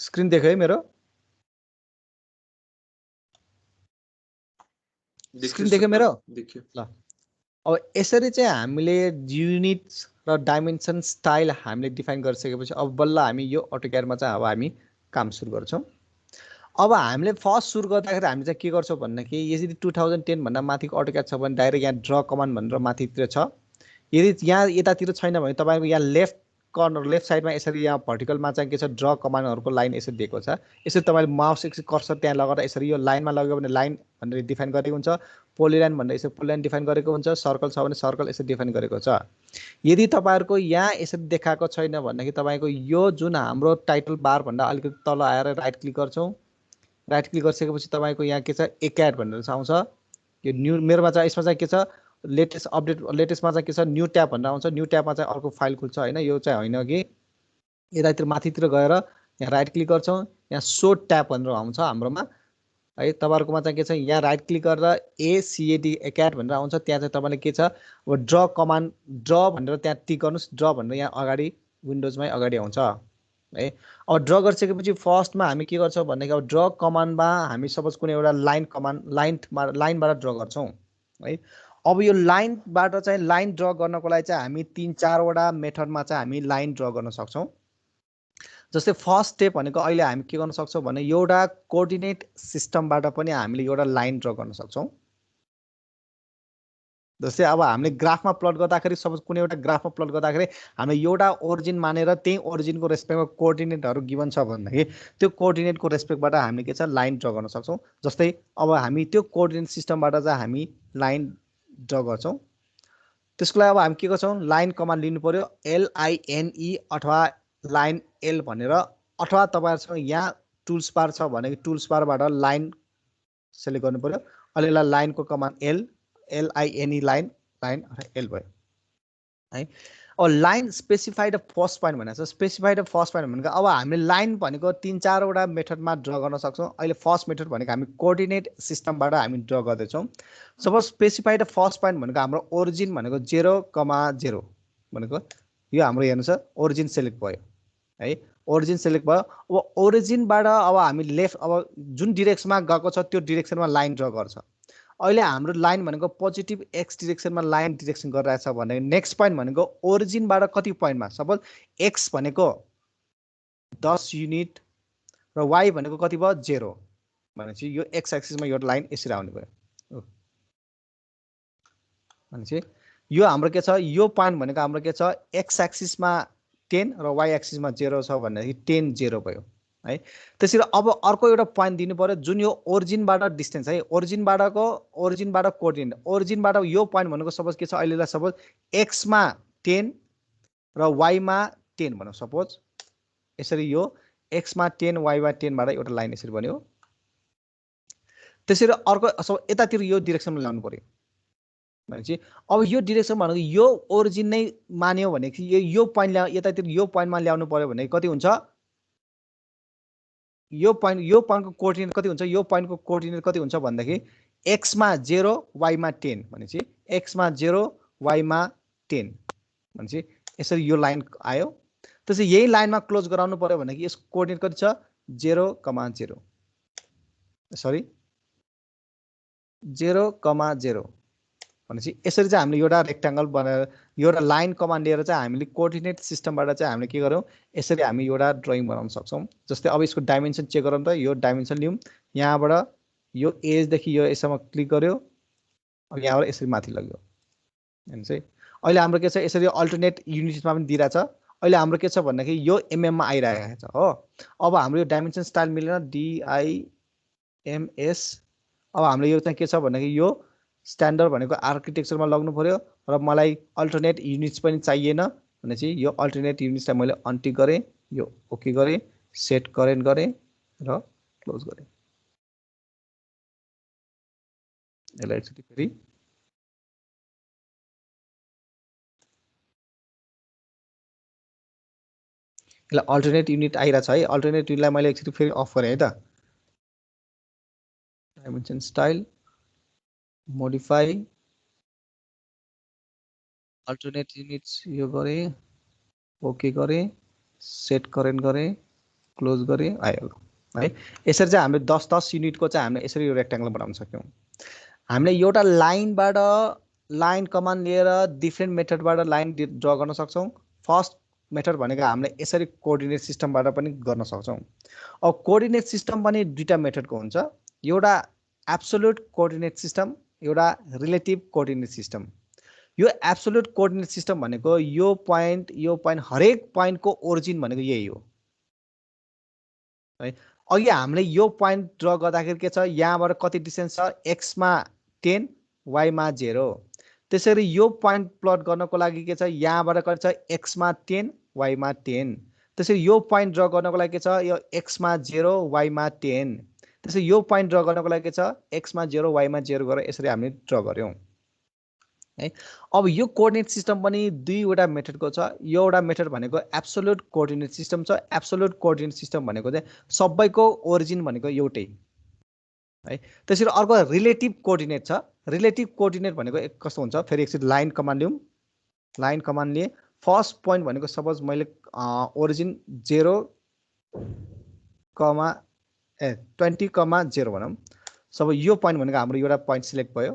Screen देख्यो है मेरो? स्क्रिन देख्यो मेरो? देखियो। ल अब यसरी चाहिँ हामीले युनिट्स र डाइमेन्सन स्टाइल हामीले डिफाइन गरिसकेपछि अब बल्ल हामी यो अटोक्याडमा चाहिँ अब हामी काम सुरु गर्छौँ। अब हामीले फर्स्ट सुरु गर्दाखेरि हामीले चाहिँ के गर्छौँ भन्दाखेरि यदि 2010 भन्दा माथिको अटोक्याड छ भने डाइरेक्ट यहाँ ड्र कमान्ड भनेर माथितिर छ। यदि यहाँ यतातिर छैन भने तपाईँको यहाँ लेफ्ट कर्नर लेफ्ट साइडमा यसरी यहाँ भर्टिकलमा चाहिँ के छ ड्र कमान्डहरूको लाइन यसरी दिएको छ। यसरी तपाईँले माउस एकछिन कर्सर त्यहाँ लगाएर यसरी यो लाइनमा लग्यो भने लाइन भनेर डिफाइन गरेको हुन्छ। पोलिलाइन भनेर यसरी पोलिलाइन डिफाइन गरेको हुन्छ। सर्कल छ भने सर्कल यसरी डिफाइन गरेको छ। यदि तपाईँहरूको यहाँ यसरी देखाएको छैन भनेदेखि तपाईँको यो जुन हाम्रो टाइटल बार भन्दा अलिकति तल आएर राइट क्लिक गर्छौँ। राइट क्लिक गरिसकेपछि तपाईँको यहाँ के छ एकाड भनेर आउँछ। यो न्यू मेरोमा चाहिँ यसमा चाहिँ के छ लेटेस्ट अपडेट लेटेस्टमा चाहिँ के छ न्यू ट्याब भनेर आउँछ। न्यू ट्याबमा चाहिँ अर्को फाइल खुल्छ होइन। यो चाहिँ होइन कि यतातिर माथितिर गएर यहाँ राइट क्लिक गर्छौँ। यहाँ सो ट्याब भनेर आउँछ हाम्रोमा है। तपाईँहरूकोमा चाहिँ के छ यहाँ राइट क्लिक गरेर एसिएडी एकाड भनेर आउँछ। त्यहाँ चाहिँ तपाईँले के छ अब ड्र कमान्ड ड्र भनेर त्यहाँ टिक गर्नुहोस्। ड्र भनेर यहाँ अगाडि विन्डोजमै अगाडि आउँछ है। अब ड्र गरिसकेपछि फर्स्टमा हामी के गर्छौँ भनेदेखि अब ड्र कमान्डमा हामी सपोज कुनै एउटा लाइन कमान्ड लाइनबाट ड्र गर्छौँ है। अब यो लाइनबाट चाहिँ लाइन ड्र गर्नको लागि चाहिँ हामी 3-4वटा मेथडमा चाहिँ हामी लाइन ड्र गर्न सक्छौँ। जस्तै फर्स्ट स्टेप भनेको अहिले हामी के गर्न सक्छौँ भने एउटा कोअर्डिनेट सिस्टमबाट पनि हामीले एउटा लाइन ड्र गर्न सक्छौँ। जस्तै अब हामीले ग्राफमा प्लट गर्दाखेरि सपोज कुनै एउटा ग्राफमा प्लट गर्दाखेरि हामीले एउटा ओरिजिन मानेर त्यही ओरिजिनको रेस्पेक्टमा कोअर्डिनेटहरू गिभन छ भनेदेखि त्यो कोअर्डिनेटको रेस्पेक्टबाट हामीले के छ लाइन ड्र गर्न सक्छौँ। जस्तै अब हामी त्यो कोअर्डिनेट सिस्टमबाट चाहिँ हामी लाइन ड्र गर्छौँ। त्यसको लागि अब हामी के गर्छौँ लाइन कमान्ड लिनु पर्यो LINE अथवा लाइन L भनेर, अथवा तपाईँहरूसँग यहाँ टुल्स बार छ भने टुल्स बारबाट लाइन सेलेक्ट गर्नु पर्यो। अहिले लाइनको कमान्ड LINE लाइन L भयो है। अब लाइन स्पेसिफाइड फर्स्ट पोइन्ट भनेको छ। स्पेसिफाइड फर्स्ट पोइन्ट भनेको अब हामीले लाइन भनेको 3-4वटा मेथडमा ड्र गर्न सक्छौँ। अहिले फर्स्ट मेथड भनेको हामी कोअर्डिनेट सिस्टमबाट हामी ड्र गर्दैछौँ। सपोज स्पेसिफाइड फर्स्ट पोइन्ट भनेको हाम्रो ओरिजिन भनेको 0,0 भनेको यो हाम्रो हेर्नु छ ओरिजिन सेलेक्ट भयो है। ओरिजिन सेलेक्ट भयो। अब ओरिजिनबाट अब हामी लेफ्ट अब जुन डिरेक्सनमा गएको छ त्यो डिरेक्सनमा लाइन ड्र गर्छ। अहिले हाम्रो लाइन भनेको पोजिटिभ एक्स डिरेक्सनमा लाइन डिरेक्सन गरिरहेछ भने नेक्स्ट पोइन्ट भनेको ओरिजिनबाट कति पोइन्टमा सपोज एक्स भनेको 10 युनिट र वाइ भनेको कति भयो 0 भनेपछि यो एक्स एक्सिसमा यो लाइन यसरी आउने भयो भनेपछि यो हाम्रो के छ यो पोइन्ट भनेको हाम्रो के छ एक्स एक्सिसमा 10 र वाइ एक्सिसमा 0 छ भनेदेखि 10 0 भयो है। त्यसरी अब अर्को एउटा पोइन्ट दिनु पर्यो जुन यो ओरिजिनबाट डिस्टेन्स है। ओरिजिनबाट कोअर्डिनेट ओरिजिनबाट यो पोइन्ट भनेको सपोज के छ अहिलेलाई सपोज एक्समा 10 र वाइमा 10 भनौँ सपोज यसरी यो एक्समा 10 वाइमा 10बाट एउटा लाइन यसरी बन्यो। त्यसरी अर्को यतातिर यो डिरेक्सनमा ल्याउनु पर्यो भनेपछि अब यो डिरेक्सन भनेको यो ओरिजिन नै मान्यो भनेपछि यो पोइन्ट यतातिर यो पोइन्टमा ल्याउनु पर्यो भने कति हुन्छ यो पोइन्टको कोअर्डिनेट कति हुन्छ यो पोइन्टको कोअर्डिनेट कति हुन्छ भन्दाखेरि एक्समा 0 वाइमा 10 भनेपछि एक्समा 0 वाइमा 10 भनेपछि यसरी यो लाइन आयो। त्यसै यही लाइनमा क्लोज गराउनु पर्यो भनेदेखि यसको कोअर्डिनेट कति छ 0,0 सरी 0,0 भनेपछि यसरी चाहिँ हामीले एउटा रेक्ट्याङ्गल बनाएर एउटा लाइन कमान्ड लिएर चाहिँ हामीले कोअर्डिनेट सिस्टमबाट चाहिँ हामीले के गरौँ यसरी हामी एउटा ड्रइङ बनाउन सक्छौँ। जस्तै अब यसको डाइमेन्सन चेक गरौँ त यो डाइमेन्सन लिउँ यहाँबाट यो एजदेखि यो यसम्म क्लिक गर्यो। अब यहाँबाट यसरी माथि लग्यो हेर्नुहोस् है। अहिले हाम्रो के छ यसरी अल्टरनेट युनिट्समा पनि दिइरहेछ। अहिले हाम्रो के छ भन्दाखेरि यो एमएममा आइरहेको छ हो। अब हाम्रो यो डाइमेन्सन स्टाइल मिलेन DIMS। अब हाम्रो यो चाहिँ के छ भन्दाखेरि यो स्ट्यान्डर्ड भनेको आर्किटेक्चरमा लग्नु पर्यो र मलाई अल्टरनेट युनिट्स पनि चाहिएन भनेपछि यो अल्टरनेट युनिट्सलाई मैले अनटिक गरेँ यो ओके गरेँ सेट करेन्ट गरेँ र क्लोज गरेँ। यसलाई एकचोटि फेरि यसलाई अल्टरनेट युनिट आइरहेछ है। अल्टरनेट युनिटलाई मैले एकचोटि फेरि अफ गरेँ है त। Dimension style modify alternate units यो गरेँ ओके गरेँ सेट करेन्ट गरेँ क्लोज गरेँ आयो है। यसरी चाहिँ हामीले 10 युनिटको चाहिँ हामीले यसरी यो रेक्ट्याङ्गल बनाउन सक्यौँ। हामीले एउटा लाइनबाट लाइन कमान्ड लिएर डिफ्रेन्ट मेथडबाट लाइन ड्र गर्न सक्छौँ। फर्स्ट मेथड भनेको हामीले यसरी कोअर्डिनेट सिस्टमबाट पनि गर्न सक्छौँ। अब कोअर्डिनेट सिस्टम पनि दुईवटा मेथडको हुन्छ, एउटा एब्सोल्युट कोअर्डिनेट सिस्टम, एउटा रिलेटिभ कोअर्डिनेट सिस्टम। यो एब्सोल्युट कोअर्डिनेट सिस्टम भनेको यो पोइन्ट हरेक पोइन्टको ओरिजिन भनेको यही हो है। अघि हामीले यो पोइन्ट ड्र गर्दाखेरि के छ, यहाँबाट कति डिस्टेन्स छ, एक्समा 10 वाइमा 0। त्यसरी यो पोइन्ट प्लट गर्नको लागि के छ, यहाँबाट कति छ, एक्समा 10 वाइमा 10। त्यसरी यो पोइन्ट ड्र गर्नको लागि के छ, यो एक्समा 0 वाइमा 10। त्यसरी यो पोइन्ट ड्र गर्नको लागि के छ, एक्समा 0 वाइमा 0 गरेर यसरी हामीले ड्र गर्यौँ है। अब यो कोअर्डिनेट सिस्टम पनि दुईवटा मेथडको छ। यो एउटा मेथड भनेको एब्सोल्युट कोअर्डिनेट सिस्टम छ। एब्सोल्युट कोअर्डिनेट सिस्टम भनेको चाहिँ सबैको ओरिजिन भनेको एउटै है। त्यसरी अर्को रिलेटिभ कोअर्डिनेट छ। रिलेटिभ कोअर्डिनेट भनेको कस्तो हुन्छ, फेरि एकचोटि लाइन कमान्ड लिउँ। लाइन कमान्ड लिए फर्स्ट पोइन्ट भनेको सपोज मैले ओरिजिन 0 कमा 20 कमा 0 भनौँ। सब यो पोइन्ट भनेको हाम्रो एउटा पोइन्ट सिलेक्ट भयो।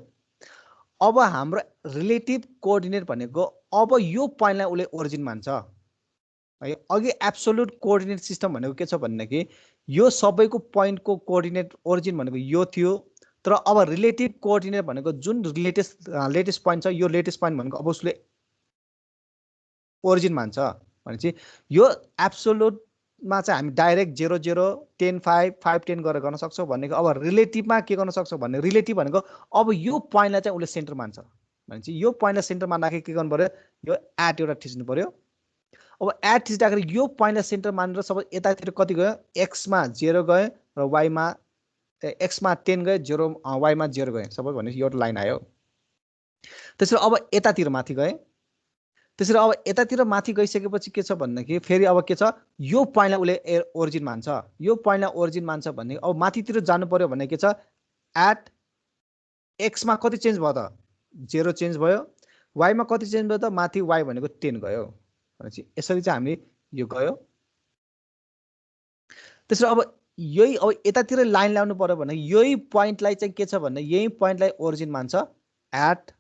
अब हाम्रो रिलेटिभ कोअर्डिनेट भनेको अब यो पोइन्टलाई उसले ओरिजिन मान्छ है। अघि एब्सोल्युट कोअर्डिनेट सिस्टम भनेको के छ भनेदेखि यो सबैको पोइन्टको कोअर्डिनेट ओरिजिन भनेको यो थियो। तर अब रिलेटिभ कोअर्डिनेट भनेको जुन लेटेस्ट पोइन्ट छ, यो लेटेस्ट पोइन्ट भनेको अब उसले ओरिजिन मान्छ भनेपछि यो एब्सोल्युटमा चाहिँ हामी डाइरेक्ट 0 0 10 5 5 10 गरेर गर्न सक्छौँ। भनेको अब रिलेटिभमा के गर्न सक्छौँ भने रिलेटिभ भनेको अब यो पोइन्टलाई चाहिँ उसले सेन्टर मान्छ भनेपछि यो पोइन्टलाई सेन्टर मान्दाखेरि के गर्नु पर्यो, यो एट एउटा थिच्नु पर्यो। अब एट थिच्दाखेरि यो पोइन्टलाई सेन्टर मानेर सब यतातिर कति गयो, एक्समा 0 गयो र वाइमा एक्समा 10 गयो, 0 वाइमा 0 गयो सबै भनेपछि एउटा लाइन आयो। त्यसरी अब यतातिर माथि गए। त्यसरी अब यतातिर माथि गइसकेपछि के छ भन्दाखेरि फेरि अब के छ, यो पोइन्टलाई उसले ओरिजिन मान्छ। यो पोइन्टलाई ओरिजिन मान्छ भने अब माथितिर जानु पर्यो भने के छ, एट एक्समा कति चेन्ज भयो त, 0 चेन्ज भयो। वाइमा कति चेन्ज भयो त, माथि वाइ भनेको 10 गयो भनेपछि यसरी चाहिँ हामीले यो गयो। त्यसरी अब यही अब यतातिर लाइन ल्याउनु पर्यो भने यही पोइन्टलाई चाहिँ के छ भन्ने यही पोइन्टलाई ओरिजिन मान्छ एट।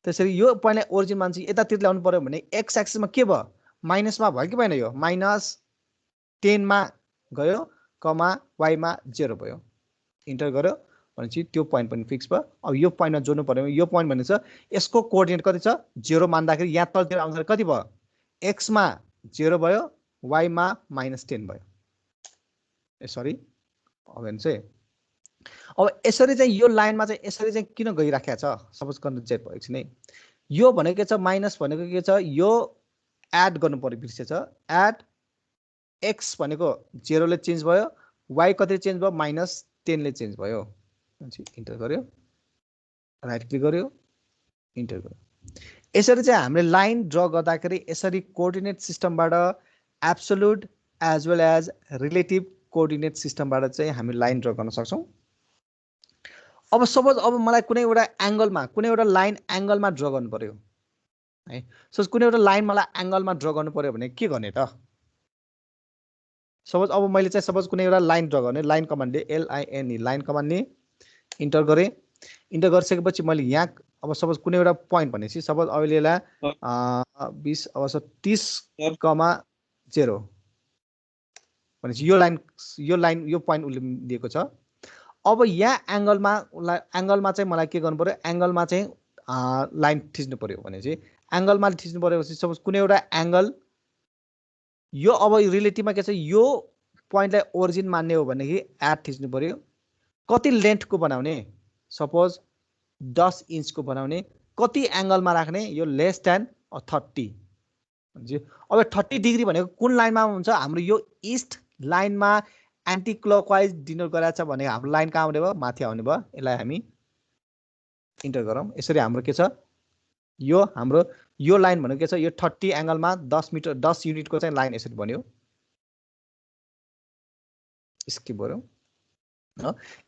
त्यसरी यो पोइन्टलाई ओरिजिन मान्छ यतातिर ल्याउनु पर्यो भने एक्स एक्सिसमा के भयो, माइनसमा भयो कि भएन, यो -10 मा गयो कमा वाइमा 0 भयो। इन्टर गर्यो भनेपछि त्यो पोइन्ट पनि फिक्स भयो। अब यो पोइन्टमा जोड्नु पर्यो भने यो पोइन्ट भनेको छ यसको कोअर्डिनेट कति छ, 0 मान्दाखेरि यहाँ तलतिर आउँदाखेरि कति भयो, एक्समा 0 भयो वाइमा -10 भयो। सरी अब हेर्नु चाहिँ अब यसरी चाहिँ यो लाइनमा चाहिँ यसरी चाहिँ किन गइराखेको छ, सपोज गर्न जेट भयो एकछिन है। यो भनेको के छ, माइनस भनेको के छ, यो एड गर्नु पर्यो बिर्सेछ। एड एक्स भनेको 0 ले चेन्ज भयो, वाइ कति चेन्ज भयो, -10 ले चेन्ज भयो। इन्टर गर्यो, राइट क्लिक गर्यो, इन्टर गर्यो। यसरी चाहिँ हामीले लाइन ड्र गर्दाखेरि यसरी कोअर्डिनेट सिस्टमबाट absolute as well as relative coordinate सिस्टमबाट चाहिँ हामी लाइन ड्र गर्न सक्छौँ। अब सपोज अब मलाई कुनै एउटा एङ्गलमा कुनै एउटा लाइन एङ्गलमा ड्र गर्नु पर्यो है। सो कुनै एउटा लाइन मलाई एङ्गलमा ड्र गर्नु पर्यो भने के गर्ने त, सपोज अब मैले चाहिँ सपोज कुनै एउटा लाइन ड्र गर्ने, लाइन कमान्डले LINE लाइन कमान्डले इन्टर गरेँ। इन्टर गरिसकेपछि मैले यहाँ अब सपोज कुनै एउटा पोइन्ट भनेपछि सपोज अहिलेलाई 20 अब 30,0 भनेपछि यो लाइन यो पोइन्ट उसले दिएको छ। अब यहाँ एङ्गलमा चाहिँ मलाई के गर्नु पर्यो, एङ्गलमा चाहिँ लाइन थिच्नु पर्यो भने चाहिँ एङ्गलमा थिच्नु पर्यो भने सपोज कुनै एउटा एङ्गल यो अब रिलेटिभमा के छ, यो पोइन्टलाई ओरिजिन मान्ने हो भनेदेखि एट थिच्नु पर्यो। कति लेन्थको बनाउने, सपोज 10 इन्चको बनाउने, कति एङ्गलमा राख्ने, यो लेस देन 30 भनेपछि अब 30 डिग्री भनेको कुन लाइनमा हुन्छ, हाम्रो यो इस्ट लाइनमा एन्टी क्लकवाइज डिनोट गराएको छ भने हाम्रो लाइन कहाँ आउने भयो, माथि आउने भयो। यसलाई हामी इन्टर गरौँ। यसरी हाम्रो के छ, यो हाम्रो यो लाइन भनेको के छ, यो 30 एङ्गलमा 10 युनिटको चाहिँ लाइन यसरी बन्यो। स्किप गरौँ।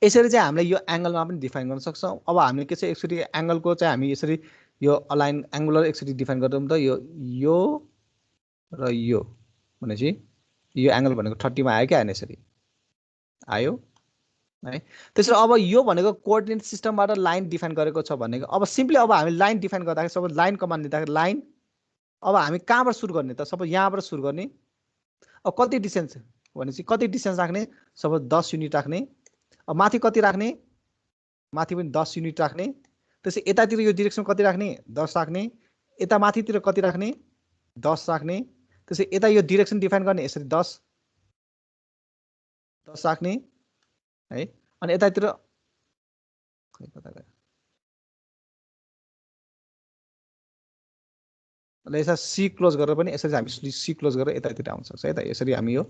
यसरी चाहिँ हामीले यो एङ्गलमा पनि डिफाइन गर्न सक्छौँ। अब हामीले के छ, यसरी एङ्गलको चाहिँ हामी यसरी यो अलाइन एङ्गुलर यसरी डिफाइन गर्छौँ त यो र यो भनेपछि यो एंगल भनेको 30 मा आयो क्या आएन यसरी आयो है। त्यसरी अब यो भनेको कोअर्डिनेट सिस्टमबाट लाइन डिफाइन गरेको छ भनेको अब सिम्पली अब हामी लाइन डिफाइन गर्दाखेरि सपोज लाइन कमान्ड दिँदाखेरि लाइन अब हामी कहाँबाट सुरु गर्ने त सपोज यहाँबाट सुरु गर्ने अब कति डिस्टेन्स भनेपछि कति डिस्टेन्स राख्ने सपोज 10 युनिट राख्ने अब माथि कति राख्ने माथि पनि 10 युनिट राख्ने त्यसै यतातिर यो डिरेक्सन कति राख्ने 10 राख्ने यता माथितिर कति राख्ने 10 राख्ने त्यसै यता यो डिरेक्सन डिफाइन गर्ने यसरी 10 राख्ने है अनि यतातिर खै कता गयो ल यसरी सी क्लोज गरेर पनि यसरी हामी सी क्लोज गरेर यतातिर आउन सक्छ है त यसरी हामी यो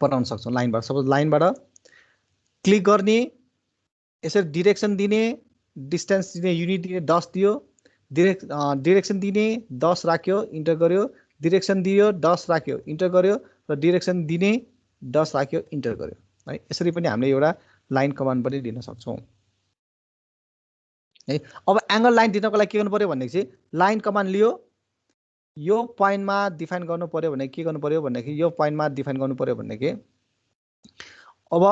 बनाउन सक्छौँ लाइनबाट सपोज लाइनबाट क्लिक गर्ने यसरी डिरेक्सन दिने डिस्टेन्स दिने युनिट दिने 10 दियो डिरेक्सन दिने 10 राख्यो इन्टर गर्यो डिरेक्सन दियो 10 राख्यो इन्टर गर्यो र डिरेक्सन दिने 10 राख्यो इन्टर गर्यो है यसरी पनि हामीले एउटा लाइन कमान्ड पनि दिन सक्छौँ है। अब एंगल लाइन दिनको लागि के गर्नु पर्यो भनेको चाहिँ लाइन कमान्ड लियो यो पोइन्टमा डिफाइन गर्नु पर्यो भने के गर्नु पर्यो भनेदेखि यो पोइन्टमा डिफाइन गर्नु पर्यो भनेदेखि अब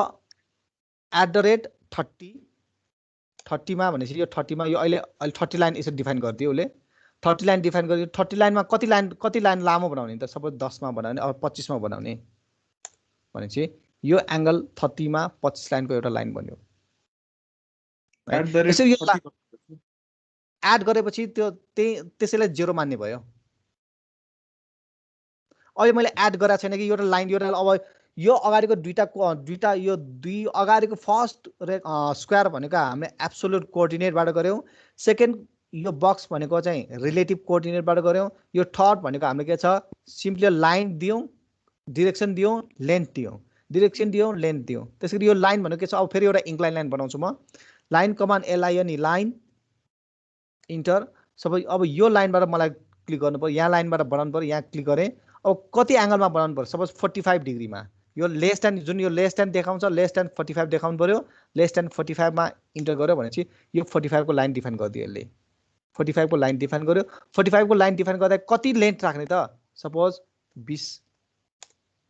@30 मा भनेपछि यो 30 मा यो अहिले 30 लाइन यसरी डिफाइन गरिदियो उसले 30 लाइन डिफाइन गरिदियो 30 लाइनमा कति लाइन लामो बनाउने त सपोज 10 मा बनाउने अब 25 मा बनाउने भनेपछि यो एंगल 30 मा 25 लाइनको एउटा लाइन बन्यो यसरी यो एड गरेपछि त्यो त्यसैलाई 0 मान्ने भयो। अहिले मैले एड गरेको छैन कि एउटा लाइन एउटा अब यो अगाडिको दुईटा यो दुई अगाडिको फर्स्ट स्क्वायर भनेको हामीले एब्सोल्युट कोअर्डिनेटबाट गर्यौं सेकेन्ड यो बक्स भनेको चाहिँ रिलेटिभ कोअर्डिनेटबाट गर्यौं यो थर्ड भनेको हामीले के छ सिम्पली लाइन दियौं डिरेक्सन दियौं लेन्थ दियौं डिरेक्सन दियौं लेन्थ दियौं त्यसैगरी यो लाइन भनेको के छ अब फेरि एउटा इन्क्लाइन लाइन बनाउँछु म line command LIN line enter सबै अब यो लाइनबाट मलाई क्लिक गर्नु पर्यो यहाँ लाइनबाट बनाउनु पर्यो यहाँ क्लिक गरे अब कति एंगलमा बनाउनु पर्यो सपोज 45 डिग्रीमा यो लेस देन जुन यो लेस देन देखाउँछ लेस देन 45 देखाउनु पर्यो लेस देन 45 मा इन्टर गर्यो भनेपछि यो 45 को लाइन डिफाइन गरिदियो यसले 45 को लाइन डिफाइन गर्यो 45 को लाइन डिफाइन गर्दा कति लेन्थ राख्ने त सपोज 20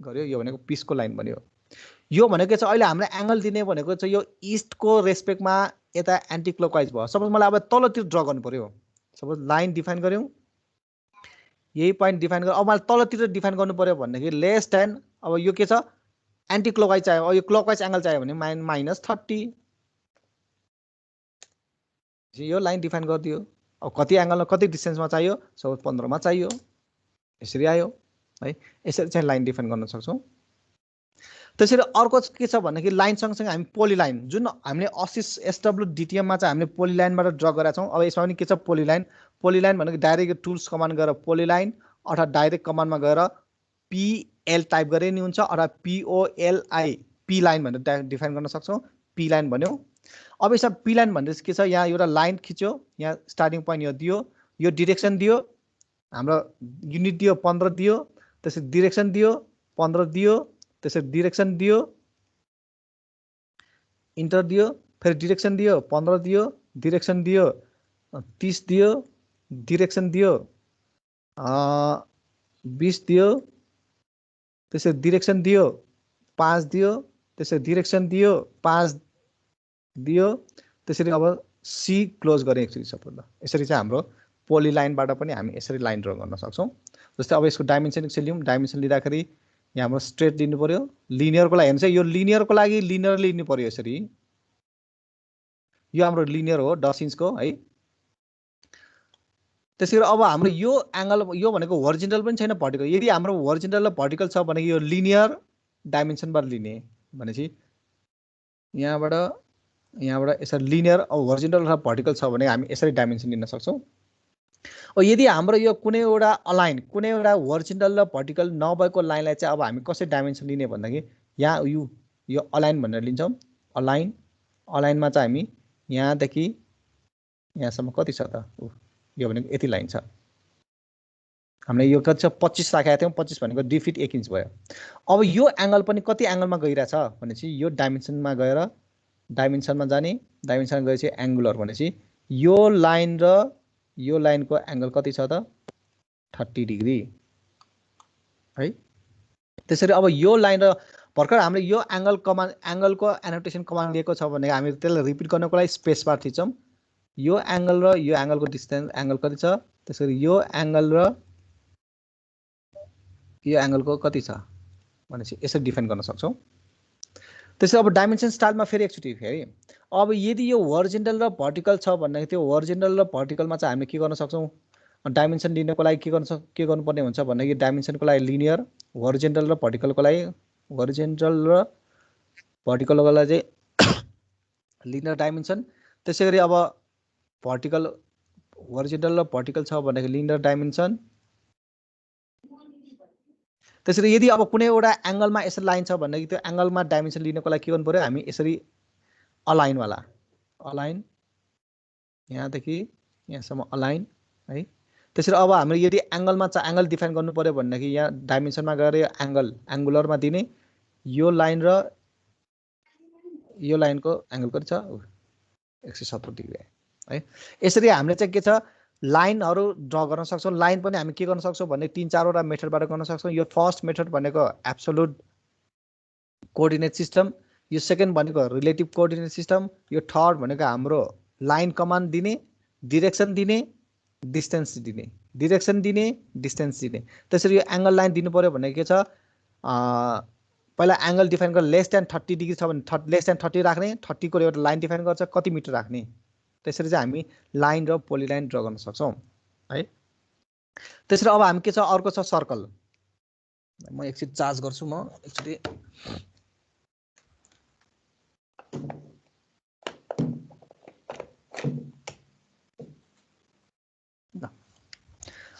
गर्यो यो भनेको 20 को लाइन बन्यो यो भनेको चाहिँ अहिले हामीले एंगल दिने भनेको चाहिँ यो ईस्ट को रेस्पेक्टमा यता एन्टी क्लकवाइज भयो सपोज मलाई अब तलतिर ड्रा गर्नु पर्यो सपोज लाइन डिफाइन गर्यौं यही पोइन्ट डिफाइन गर्यो अब मलाई तलतिर डिफाइन गर्नु पर्यो भनेदेखि लेस देन अब यो के छ एन्टी क्लकवाइज चाहियो अब यो क्लकवाइज एंगल चाहियो भने -30 यो लाइन डिफाइन गरिदियो अब कति एंगलमा कति डिस्टेन्समा चाहियो सपोज 15 मा चाहियो यसरी आयो है यसरी चाहिँ लाइन डिफाइन गर्न सक्छौं। त्यसैले अर्को के छ भनेदेखि लाइन सँगसँगै हामी पोलिलाइन जुन हामीले SWDTM मा चाहिँ हामीले पोलिलाइनबाट ड्रा गरेका छौं अब यसमा पनि के छ पोलिलाइन भनेको डाइरेक्ट टुल्स कमान्ड गरेर पोलिलाइन अथवा डाइरेक्ट कमान्डमा गएर PL टाइप गरे नि हुन्छ अथवा POLI P लाइन भनेर डिफाइन गर्न सक्छौं P लाइन भन्यो। अब यसमा P लाइन भनेपछि के छ यहाँ एउटा लाइन खिच्यो यहाँ स्टार्टिङ पोइन्ट यो दियो यो डाइरेक्सन दियो हाम्रो युनिट दियो 15 दियो त्यसै डाइरेक्सन दियो 15 दियो त्यसै डाइरेक्सन दियो इन्टर दियो फेरि डाइरेक्सन दियो 15 दियो डाइरेक्सन दियो 30 दियो डाइरेक्सन दियो 20 दियो त्यसै डाइरेक्सन दियो 5 दियो त्यसै डाइरेक्सन दियो 5 दियो त्यसरी अब सी क्लोज गरे एकचोटी सपोज यसरी चाहिँ हाम्रो पोली लाइनबाट पनि हामी यसरी लाइन ड्रा गर्न सक्छौं। जस्तै अब यसको डाइमेन्सन एकचोटी लियौं डाइमेन्सन लिँदाखेरि यहाँ हाम्रो स्ट्रेट लिनु पर्यो लिनियरको लागि हेर्नुस् यो लिनियरको लागि लिनियर लिनु पर्यो यसरी यो हाम्रो लिनियर हो 10 इन्चको है। त्यसैगरी अब हाम्रो यो एंगल यो भनेको हरिजोन्टल पनि छैन भर्टिकल यदि हाम्रो हरिजोन्टल र भर्टिकल छ भने यो लिनियर डाइमेन्सनबाट लिने भनेपछि यहाँबाट यसरी लिनियर अब हरिजोन्टल र भर्टिकल छ भने हामी यसरी डाइमेन्सन लिन सक्छौं। अब यदि हाम्रो यो कुनै एउटा अलाइन कुनै एउटा हरिजोन्टल र भर्टिकल नभएको लाइनलाई चाहिँ अब हामी कसरी डाइमेन्सन लिने भन्दाखेरि यहाँ यो अलाइन भनेर लिन्छौं अलाइनमा चाहिँ हामी यहाँदेखि यहाँसम्म कति छ त यो भनेको यति लाइन छ हामीले यो कति छ 25 राखेका थियौं 25 भनेको 2 फिट 1 इन्च भयो। अब यो एंगल पनि कति एंगलमा गइराछ भनेपछि यो डाइमेन्सनमा गएर डाइमेन्सनमा जाने डाइमेन्सन गएपछि एंगुलर भनेपछि यो लाइन र यो लाइनको एंगल कति छ त 30 डिग्री है त्यसरी अब यो लाइन र भर्खर हामीले यो एङ्गलको एनोटेसन कमान्ड दिएको छ भने हामी त्यसलाई रिपिट गर्नको लागि स्पेस बार थिच्छौँ। यो एङ्गल र यो एङ्गलको डिस्टेन्स एङ्गल कति छ, त्यसरी यो एङ्गल र यो एङ्गलको कति छ भनेपछि यसरी डिफाइन गर्न सक्छौँ। त्यसै अब डाइमेन्सन स्टाइलमा फेरि एकचोटि फेरि अब यदि यो हरिजोन्टल र भर्टिकल छ भन्दाखेरि त्यो हरिजोन्टल र भर्टिकलमा चाहिँ हामीले के गर्न सक्छौँ, डाइमेन्सन लिनको लागि के गर्नुपर्ने हुन्छ भन्दाखेरि डाइमेन्सनको लागि लिनियर, हरिजोन्टल र भर्टिकलको लागि चाहिँ लिनियर डाइमेन्सन। त्यसै गरी अब हरिजोन्टल र भर्टिकल छ भन्दाखेरि लिनियर डाइमेन्सन। त्यसरी यदि अब कुनै एउटा एङ्गलमा यसरी लाइन छ भन्दाखेरि त्यो एङ्गलमा डाइमेन्सन लिनको लागि के गर्नु पर्यो, हामी यसरी अलाइनवाला अलाइन यहाँदेखि यहाँसम्म अलाइन है। त्यसरी अब हामीले यदि एङ्गलमा चाहिँ एङ्गल डिफाइन गर्नु पर्यो भनेदेखि यहाँ डाइमेन्सनमा गएर एङ्गुलरमा दिने यो लाइन र यो लाइनको एङ्गल कति छ 170 डिग्री है। यसरी हामीले चाहिँ के छ लाइनहरू ड्र गर्न सक्छौँ। लाइन पनि हामी के गर्न सक्छौँ भने 3-4वटा मेथडबाट गर्न सक्छौँ। यो फर्स्ट मेथड भनेको एब्सोल्युट कोअर्डिनेट सिस्टम, यो सेकेन्ड भनेको रिलेटिभ कोअर्डिनेट सिस्टम, यो थर्ड भनेको हाम्रो लाइन कमान्ड दिने, डिरेक्सन दिने, डिस्टेन्स दिने, डिरेक्सन दिने, डिस्टेन्स दिने। त्यसरी यो एङ्गल लाइन दिनु पर्यो भने के छ, पहिला एङ्गल डिफाइन गरेर लेस देन 30 डिग्री छ भने लेस देन 30 राख्ने, 30 को एउटा लाइन डिफाइन गर्छ कति मिटर राख्ने। त्यसरी चाहिँ हामी लाइन र पोलिलाइन ड्र गर्न सक्छौँ है। त्यसरी अब हामी के छ, अर्को छ सर्कल। म एकचोटि चार्ज गर्छु, म एकचोटि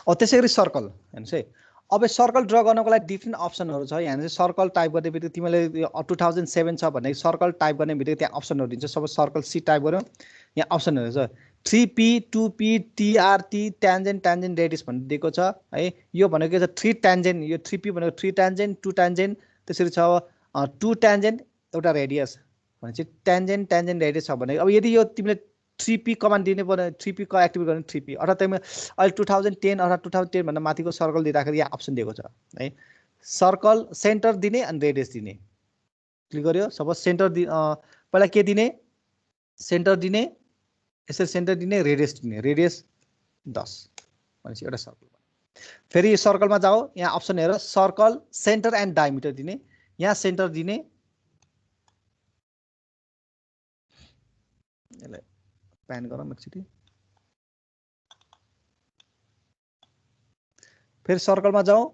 अब त्यसै गरी सर्कल हेर्नुहोस् है। अब सर्कल ड्र गर्नको लागि डिफ्रेन्ट अप्सनहरू छ। यहाँ चाहिँ सर्कल टाइप गर्ने बित्तिकै तिमीले 2007 छ भने सर्कल टाइप गर्ने बित्तिकै त्यहाँ अप्सनहरू दिन्छ। सबै सर्कल सी टाइप गर्यो, यहाँ अप्सनहरू छ 3P 2P TRT tangent radius भनेर दिएको छ है। यो भनेको के छ 3 ट्यान्जेन्ट, यो 3P भनेको 3 ट्यान्जेन्ट 2 ट्यान्जेन्ट, त्यसरी छ 2 ट्यान्जेन्ट एउटा रेडियस भनेपछि ट्यान्जेन्ट रेडियस छ भने अब यदि यो तिमीले 3P कमान्ड दिने पर्ने 3P को एक्टिभेट गर्ने 3P अर्थात् तिमीले अहिले 2010 अर्थात् 2010 भन्दा माथिको सर्कल दिँदाखेरि यहाँ अप्सन दिएको छ है। सर्कल सेन्टर दिने अनि रेडियस दिने, क्लिक गर्यो। सपोज सेन्टर पहिला के दिने, सेन्टर दिने, यसरी सेन्टर दिने, रेडियस दिने, रेडियस 10 भनेपछि एउटा सर्कल। फेरि यो सर्कलमा जाओ, यहाँ अप्सन हेर सर्कल सेन्टर एन्ड डायमिटर दिने, यहाँ सेन्टर दिने, यसलाई प्यान गरौँ एकचोटि। फेरि सर्कलमा जाउँ,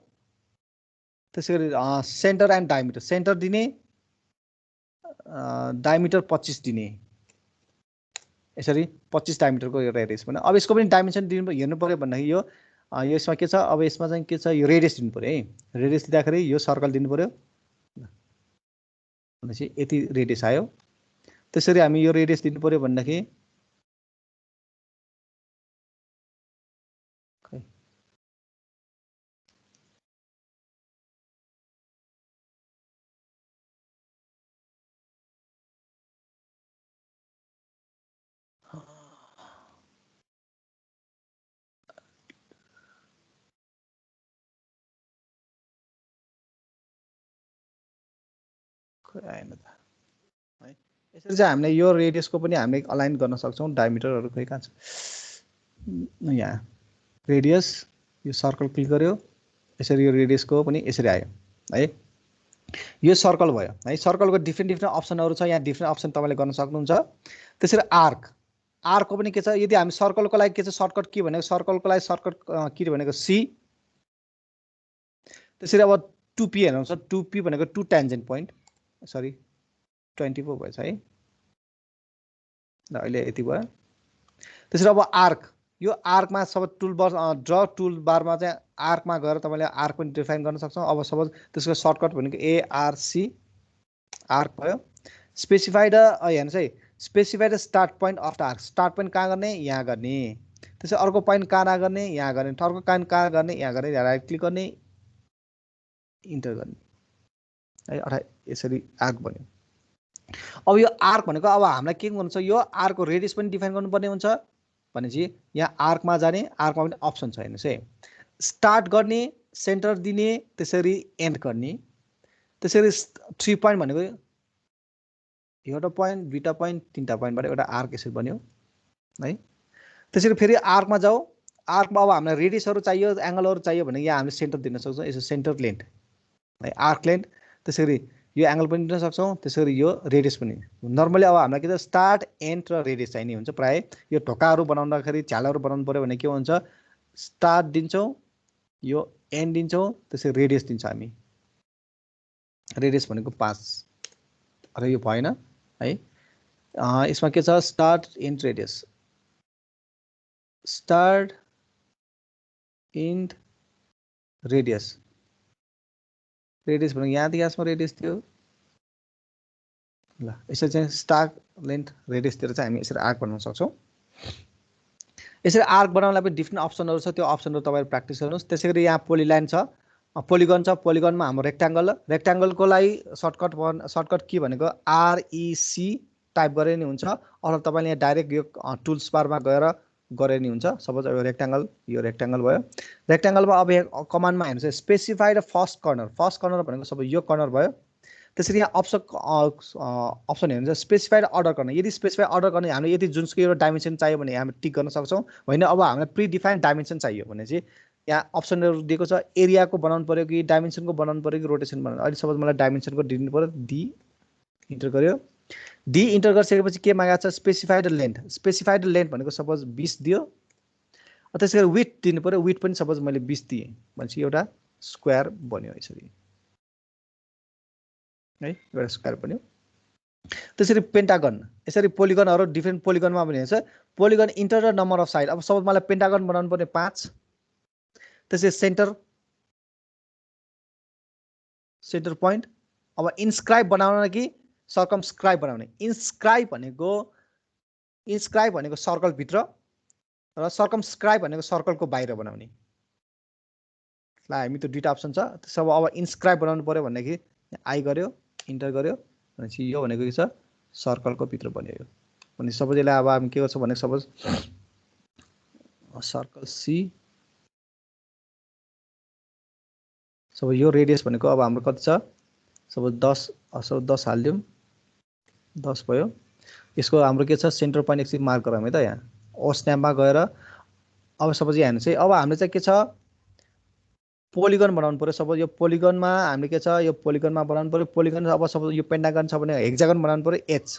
त्यसै गरी सेन्टर एन्ड डायमिटर, सेन्टर दिने, डायमिटर 25 दिने, यसरी 25 डायमिटरको यो रेडियस भने अब यसको पनि डाइमेन्सन दिनु हेर्नु पर्यो भन्दाखेरि यो यसमा के छ, अब यसमा चाहिँ के छ, यो रेडियस दिनु पर्यो है। रेडियस दिँदाखेरि यो सर्कल दिनु पर्यो भनेपछि यति रेडियस आयो। त्यसरी हामी यो रेडियस दिनु पर्यो भन्दाखेरि आएन त है। यसरी चाहिँ हामीले यो रेडियसको पनि हामीले अलाइन गर्न सक्छौँ। डायमिटरहरू खोइ कहाँ छ, यहाँ रेडियस, यो सर्कल क्लिक गर्यो, यसरी यो रेडियसको पनि यसरी आयो है। यो सर्कल भयो है। सर्कलको डिफ्रेन्ट अप्सनहरू छ, यहाँ डिफ्रेन्ट अप्सन तपाईँले गर्न सक्नुहुन्छ। त्यसरी आर्कको पनि के छ, यदि हामी सर्कलको लागि के छ सर्टकट की भनेको, सर्कलको लागि सर्टकट की भनेको सी। त्यसरी अब 2P हेर्नुहुन्छ, 2P भनेको 2 ट्यान्जेन्ट पोइन्ट, सरी 24 भएछ है, ल अहिले यति भयो। त्यसरी अब आर्क, यो आर्कमा सब टुलबार ड्र टुलबारमा चाहिँ आर्कमा गएर तपाईँले आर्क पनि डिफाइन गर्न सक्छौँ। अब सपोज त्यसको सर्टकट भनेको ARC आर्क भयो। स्पेसिफाइड हेर्नुहोस् है, specified start point of the arc, start point कहाँ गर्ने, यहाँ गर्ने। त्यसै अर्को पोइन्ट कहाँ नगर्ने, यहाँ गर्ने, अर्को पोइन्ट कहाँ गर्ने, यहाँ गर्ने, राइट क्लिक गर्ने, इन्टर गर्ने है। अर्थात् यसरी आर्क बन्यो। अब यो आर्क भनेको अब हामीलाई के गर्नु छ, यो आर्कको रेडियस पनि डिफाइन गर्नुपर्ने हुन्छ भनेपछि यहाँ आर्कमा जाने, आर्कमा पनि अप्सन छ हेर्नुहोस् है। स्टार्ट गर्ने, सेन्टर दिने, त्यसरी एन्ड गर्ने त्यसरी 3 पोइन्ट भनेको एउटा पोइन्ट दुईटा पोइन्ट तीनटा पोइन्टबाट एउटा आर्क यसरी बन्यो है। त्यसरी फेरि आर्कमा जाऊ, आर्कमा अब हामीलाई रेडियसहरू चाहियो, एङ्गलहरू चाहियो भने यहाँ हामीले सेन्टर दिन सक्छौँ, यसो सेन्टर लेन्थ है, आर्क लेन्थ। त्यसरी यो एङ्गल पनि दिन सक्छौँ, त्यसरी यो रेडियस पनि। नर्मली अब हामीलाई के छ स्टार्ट एन्ड र रेडियस चाहिने हुन्छ प्राय। यो ढोकाहरू बनाउँदाखेरि झ्यालहरू बनाउनु पऱ्यो भने के हुन्छ, स्टार्ट दिन्छौँ, यो एन्ड दिन्छौँ, त्यसरी रेडियस दिन्छौँ हामी। रेडियस भनेको 5 र यो भएन है। यसमा के छ start and radius, start and radius. Radius भनेको यहाँदेखि यसमा रेडियस थियो ल। यसरी चाहिँ स्टार्ट लेन्थ रेडियसतिर चाहिँ हामी यसरी आर्क बनाउन सक्छौँ। यसरी आर्क बनाउनलाई पनि डिफ्रेन्ट अप्सनहरू छ, त्यो अप्सनहरू तपाईँहरू प्र्याक्टिस गर्नुहोस्। त्यसै गरी यहाँ पोलिलाइन छ, पोलिगन छ, पोलिगनमा हाम्रो रेक्ट्याङ्गल, रेक्ट्याङ्गलको लागि सर्टकट के भनेको REC टाइप गरे नि हुन्छ, अथवा तपाईँले यहाँ डाइरेक्ट यो टुल्स बारमा गएर गरे नि हुन्छ। सपोज अब रेक्ट्याङ्गल, यो रेक्ट्याङ्गल भयो। रेक्ट्याङ्गलमा अब यहाँ कमान्डमा हेर्नुहोस् specified first corner, first corner भनेको सबै यो कर्नर भयो। त्यसरी यहाँ अप्सन हेर्नुहुन्छ स्पेसिफाइड अर्डर कर्नर। यदि स्पेसिफाइड अर्डर गर्ने हामीले यदि जुनसुकै एउटा डाइमेन्सन चाहियो भने हामी टिक गर्न सक्छौँ। होइन अब हामीलाई प्रिडिफाइन्ड डाइमेन्सन चाहियो भने चाहिँ यहाँ अप्सनहरू दिएको छ, एरियाको बनाउनु पऱ्यो कि डाइमेन्सनको बनाउनु पऱ्यो कि रोटेसन बनाउनु। अहिले सपोज मलाई डाइमेन्सनको दिनु पऱ्यो, डी इन्टर गर्यो। डी इन्टर गरिसकेपछि के मागेको छ स्पेसिफाइड लेन्थ। स्पेसिफाइड लेन्थ भनेको सपोज 20 दियो। त्यसै गरी विथ दिनु पऱ्यो, विथ पनि सपोज मैले 20 दिएँ भनेपछि एउटा स्क्वायर बन्यो यसरी है, एउटा स्क्वायर बन्यो। त्यसरी पेन्टागन, यसरी पोलिगनहरू डिफ्रेन्ट पोलिगनमा पनि हेर्छ। पोलिगन इन्टर र नम्बर अफ साइड। अब सपोज मलाई पेन्टागन बनाउनु पर्ने 5। त्यसै सेन्टर, सेन्टर पोइन्ट। अब इन्स्क्राइब बनाउन कि सर्कमस्क्राइब बनाउने। इन्स्क्राइब भनेको सर्कलभित्र र सर्कमस्क्राइब भनेको सर्कलको बाहिर बनाउने। ल हामी त्यो दुईटा अप्सन छ। त्यसो अब इन्स्क्राइब बनाउनु पऱ्यो भनेदेखि आई गर्यो, इन्टर गर्यो भनेपछि यो भनेको के छ सर्कलको भित्र बन्यो यो। भने सपोज यसलाई अब हामी के गर्छौँ भने सपोज सर्कल सी, सपोज यो रेडियस भनेको अब हाम्रो कति छ सपोज 10, सपोज 10 हालिदिउँ, 10 भयो। यसको हाम्रो के छ सेन्टर पोइन्ट एकचोटि मार्क गरौँ है त। यहाँ ओ स्न्यापमा गएर अब सपोज यहाँ हेर्नुहोस् है, अब हामीले चाहिँ के छ पोलिगन बनाउनु पऱ्यो। सपोज यो पोलिगनमा हामीले के छ यो पोलिगनमा बनाउनु पऱ्यो। पोलिगन अब सपोज यो पेन्टागन छ भने हेक्सागन बनाउनु पऱ्यो H।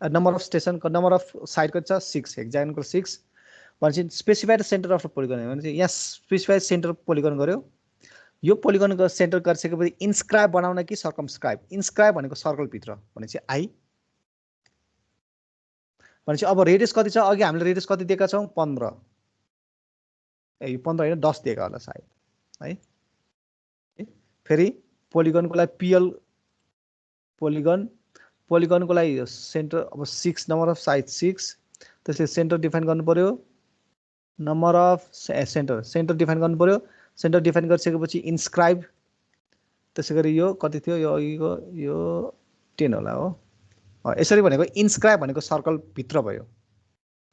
नम्बर अफ स्टेसनको नम्बर अफ साइड कति छ 6, हेक्सागनको 6 भनेपछि स्पेसिफाइड सेन्टर अफ पोलिगन भनेपछि यहाँ स्पेसिफाइड सेन्टर पोलिगन गर्यो। यो पोलिगनको सेन्टर गरिसकेपछि इन्स्क्राइब बनाउन कि सर्कमस्क्राइब। इन्स्क्राइब भनेको सर्कलभित्र भनेपछि आई। भनेपछि अब रेडियस कति छ, अघि हामीले रेडियस कति दिएका छौँ 15, यो 15 होइन 10 दिएका होला सायद है। फेरि पोलिगनको लागि पिएल पोलिगन, पोलिगनको लागि सेन्टर अब 6, नम्बर अफ साइड 6। त्यसले सेन्टर डिफाइन गर्नु पर्यो, number of centre, centre define गर्नु पर्यो। सेन्टर डिफाइन गरिसकेपछि इन्स्क्राइब। त्यसै गरी यो कति थियो यो 10 होला हो। यसरी भनेको इन्स्क्राइब भनेको सर्कल भित्र भयो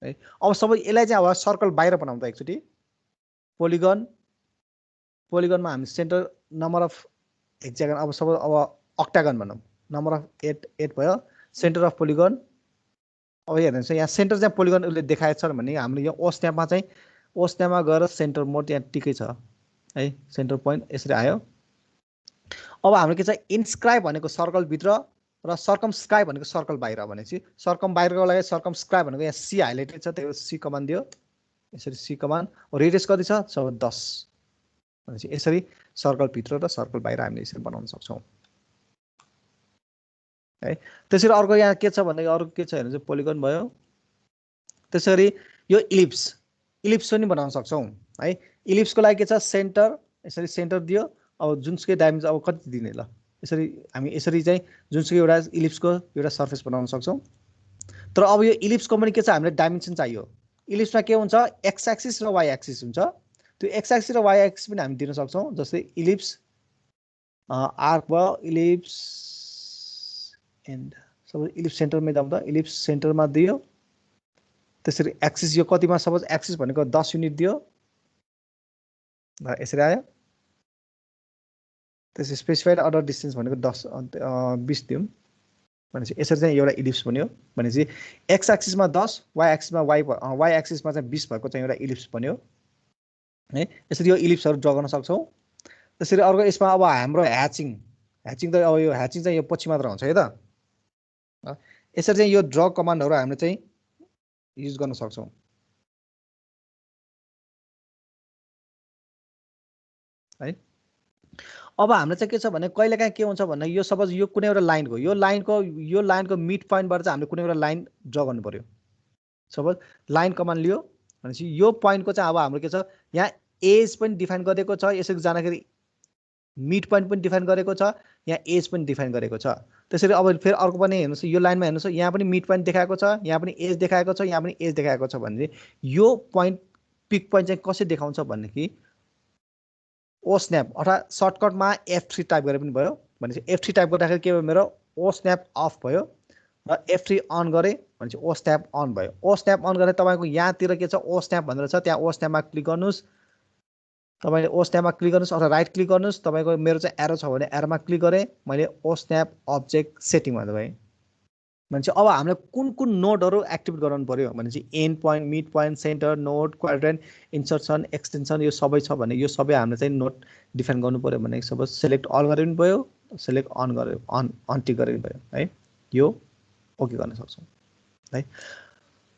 है। अब सबै यसलाई चाहिँ अब सर्कल बाहिर बनाउँदा एकचोटि पोलिगन, पोलिगनमा हामी सेन्टर नम्बर अफ हेक्सागन, अब सबै अब अक्टागन भनौँ, नम्बर अफ 8 भयो। सेन्टर अफ पोलिगन अब हेर्नुहोस् यहाँ सेन्टर चाहिँ पोलिगन उसले देखाएको छ भने हामीले यो ओ स्न्यापमा चाहिँ ओ स्न्यापमा गएर सेन्टर मोड यहाँ टिकै छ है, सेन्टर पोइन्ट यसरी आयो। अब हाम्रो के छ इन्स्क्राइब भनेको सर्कलभित्र र सर्कमस्क्राइब भनेको सर्कल बाहिर। भनेपछि सर्कम बाहिरको लागि सर्कमस्क्राइब भनेको यहाँ सी हाइलाइटेड छ, त्यही सी कमान्ड दियो यसरी सी कमान्ड। रेडियस कति छ 10 भनेपछि यसरी सर्कलभित्र र सर्कल बाहिर हामीले यसरी बनाउन सक्छौँ है। त्यसरी अर्को यहाँ के छ भने अर्को के छ भने चाहिँ पोलिगन भयो। त्यसरी यो इलिप्स, इलिप्स पनि बनाउन सक्छौँ है। इलिप्सको लागि के छ सेन्टर, यसरी सेन्टर दियो। अब जुनसुकै डाइमेन्सन अब कति दिने ल, यसरी हामी यसरी चाहिँ जुनसुकै एउटा इलिप्सको एउटा सर्फेस बनाउन सक्छौँ। तर अब यो इलिप्सको पनि के छ हामीले डाइमेन्सन चाहियो। इलिप्समा के हुन्छ एक्स एक्सिस र वाइ एक्सिस हुन्छ। त्यो एक्स एक्सिस र वाइ एक्सिस पनि हामी दिन सक्छौँ। जस्तै इलिप्स आर्क भयो, इलिप्स एन्ड सपोज इलिप्स सेन्टरमै जाउँदा इलिप्स सेन्टरमा दियो। त्यसरी एक्सिस यो कतिमा सपोज एक्सिस भनेको 10 युनिट दियो, यसरी आयो। त्यसै स्पेसिफाइड अर्डर डिस्टेन्स भनेको 20 दिउँ भनेपछि यसरी चाहिँ एउटा इलिप्स बन्यो भनेपछि एक्स एक्सिसमा 10 वाइ एक्सिसमा वाइ एक्सिसमा चाहिँ 20 भएको चाहिँ एउटा इलिप्स बन्यो है। यसरी यो इलिप्सहरू ड्र गर्न सक्छौँ। त्यसरी अर्को यसमा अब हाम्रो ह्याचिङ त अब यो ह्याचिङ चाहिँ यो पछि मात्र हुन्छ है त। यसरी चाहिँ यो ड्र कमान्डहरू हामीले चाहिँ युज गर्न सक्छौँ है। अब हाम्रो चाहिँ के छ भने कहिलेकाहीँ के हुन्छ भन्दा यो सपोज यो कुनै एउटा लाइनको यो लाइनको मिड पोइन्टबाट चाहिँ हामीले कुनै एउटा लाइन ड्र गर्नु पर्यो। सपोज लाइन कमान्ड लियो भनेपछि यो पोइन्टको चाहिँ अब हाम्रो के छ यहाँ एज पनि डिफाइन गरेको छ, यसरी जाँदाखेरि मिड पोइन्ट पनि डिफाइन गरेको छ, यहाँ एज पनि डिफाइन गरेको छ। त्यसरी अब फेरि अर्को पनि हेर्नुहोस् यो लाइनमा हेर्नुहोस् यहाँ पनि मिड पोइन्ट देखाएको छ, यहाँ पनि एज देखाएको छ, यहाँ पनि एज देखाएको छ भने यो पोइन्ट पिक पोइन्ट चाहिँ कसरी देखाउँछ भनेदेखि ओ स्न्याप अर्थात् सर्टकटमा F3 टाइप गरे पनि भयो भनेपछि F3 टाइप गर्दाखेरि के भयो मेरो ओ स्न्याप अफ भयो र F3 अन गरे भनेपछि ओ स्न्याप अन भयो। ओ स्न्याप अन गरे तपाईँको यहाँतिर के छ ओ स्न्याप भनेर छ, त्यहाँ ओ स्न्यापमा क्लिक गर्नुहोस्। तपाईँले ओ स्न्यापमा क्लिक गर्नुहोस् अथवा राइट क्लिक गर्नुहोस्। तपाईँको मेरो चाहिँ एरो छ भने एरोमा क्लिक गरेँ, मैले ओ स्न्याप अब्जेक्ट सेटिङमा गएँ भनेपछि अब हामीले कुन नोडहरू एक्टिभेट गराउनु पर्यो भनेपछि and point, mid point, centre, node, quadrant, insertion, extension यो सबै छ भने यो सबै हामीले चाहिँ नोड डिफाइन गर्नु पर्यो भने सपोज सेलेक्ट अल गरे पनि भयो, सेलेक्ट अन गरे अनटिक गरे पनि भयो है। यो ओके गर्न सक्छौँ है।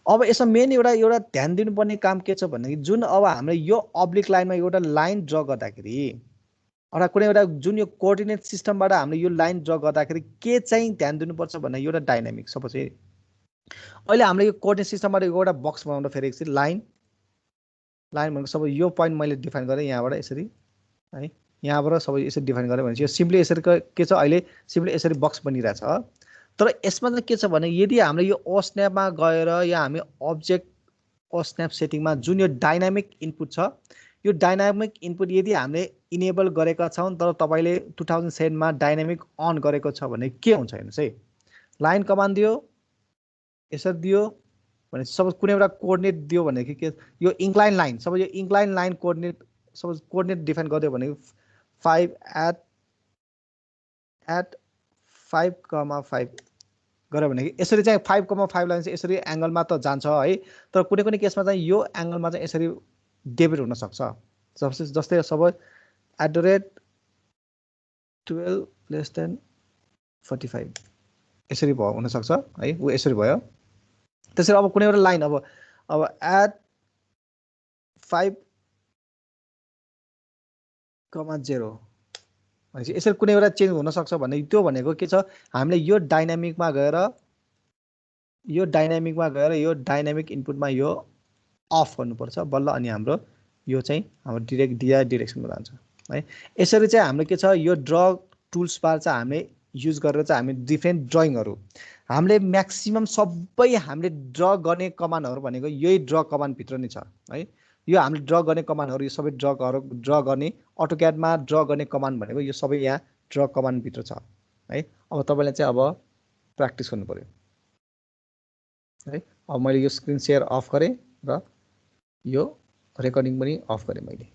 अब यसमा मेन एउटा ध्यान दिनुपर्ने काम के छ भनेदेखि जुन अब हामीले यो अब्लिक लाइनमा एउटा लाइन ड्र गर्दाखेरि अथवा कुनै एउटा जुन यो कोअर्डिनेट सिस्टमबाट हामीले यो लाइन ड्र गर्दाखेरि के चाहिँ ध्यान दिनुपर्छ भन्दा एउटा डाइनामिक सपोज अहिले हामीले यो कोअर्डिनेट सिस्टमबाट एउटा बक्स बनाउँदा फेरि एकछिन लाइन भनेको सबै यो पोइन्ट मैले डिफाइन गरेँ यहाँबाट यसरी है, यहाँबाट सबै यसरी डिफाइन गरेँ भनेपछि यो सिम्पली यसरी के छ अहिले सिम्पली यसरी बक्स बनिरहेछ। तर यसमा चाहिँ के छ भने यदि हामीले यो ओ स्न्यापमा गएर या हामी अब्जेक्ट ओ स्न्याप सेटिङमा जुन यो डाइनामिक इनपुट छ यो डाइनामिक इनपुट यदि हामीले इनेबल गरेका छौँ तर तपाईँले 2007मा डाइनामिक अन गरेको छ भने के हुन्छ हेर्नुहोस् है। लाइन कमान्ड दियो यसरी दियो भने सपोज कुनै एउटा कोअर्डिनेट दियो भने के यो इन्क्लाइन लाइन सपोज यो incline line coordinate suppose coordinate define गरिदियो भने 5 एट 5,5 गऱ्यो भने यसरी चाहिँ 5,5 लाइन चाहिँ यसरी एङ्गलमा त जान्छ है। तर कुनै केसमा चाहिँ यो एङ्गलमा चाहिँ यसरी डेबिट हुनसक्छ। जस्तै सबै @12 < 45 यसरी भयो हुनसक्छ है, ऊ यसरी भयो। त्यसरी अब कुनै एउटा लाइन अब @5,0 भनेपछि यसरी कुनै एउटा चेन्ज हुनसक्छ भने त्यो भनेको के छ हामीले यो डाइनामिकमा गएर यो डाइनामिक इनपुटमा यो अफ गर्नुपर्छ बल्ल अनि हाम्रो यो चाहिँ हाम्रो डिरेक्सनमा जान्छ है। यसरी चाहिँ हाम्रो के छ यो ड्र टुल्स बार चाहिँ हामीले युज गरेर चाहिँ हामी डिफ्रेन्ट ड्रइङहरू हामीले म्याक्सिमम सबै हामीले ड्र गर्ने कमान्डहरू भनेको यही ड्र कमान्डभित्र नै छ है। यो हामीले ड्र गर्ने कमान्डहरू यो सबै ड्र गर्ने अटोक्याडमा ड्र गर्ने कमान्ड भनेको यो सबै यहाँ ड्र कमान्डभित्र छ है। अब तपाईँले चाहिँ अब प्र्याक्टिस गर्नु पर्यो है। अब मैले यो स्क्रिन सेयर अफ गरेँ र यो रेकर्डिङ पनि अफ गरेँ मैले।